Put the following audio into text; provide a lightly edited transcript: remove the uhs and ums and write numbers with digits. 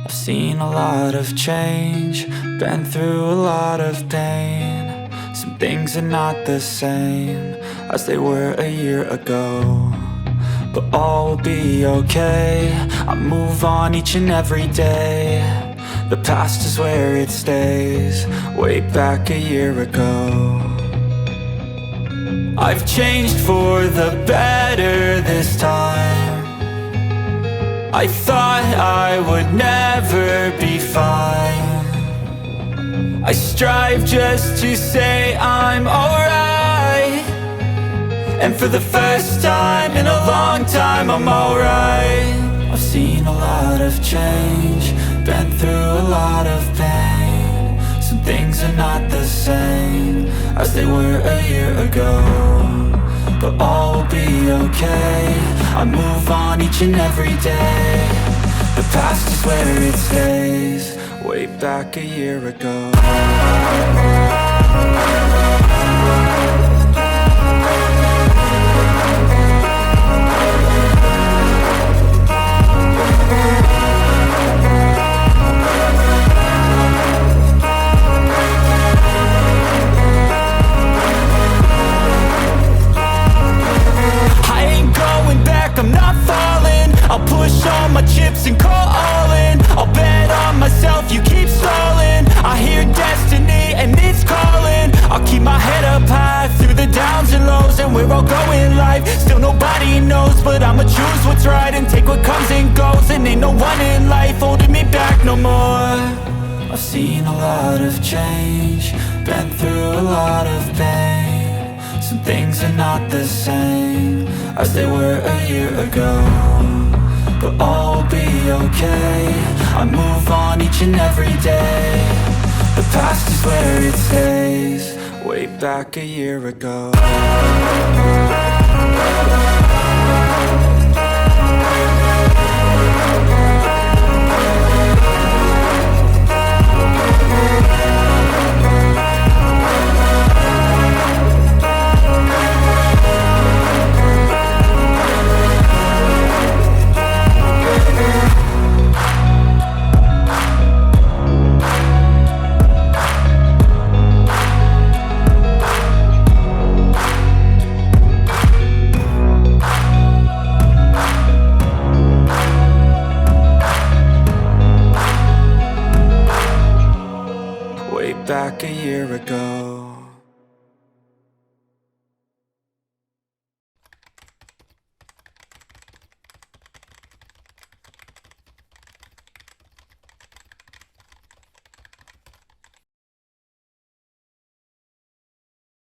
I've seen a lot of change, been through a lot of pain. Some things are not the same as they were a year ago, but all will be okay. I move on each and every day. The past is where it stays, way back a year ago. I've changed for the better this time. I thought I would never be fine. I strive just to say I'm alright, and for the first time in a long time I'm alright. I've seen a lot of change, been through a lot of pain. Some things are not the same as they were a year ago, but all will be okay. I move on each and every day. The past is where it stays, way back a year ago. I'm not falling. I'll push all my chips and call all in. I'll bet on myself, you keep stalling. I hear destiny and it's calling. I'll keep my head up high through the downs and lows, and we're all going life. Still nobody knows, but I'ma choose what's right and take what comes and goes. And ain't no one in life holding me back no more. I've seen a lot of change, been through a lot of pain. Some things are not the same as they were a year ago, but all will be okay. I move on each and every day. The past is where it stays, way back a year ago. Back a year ago.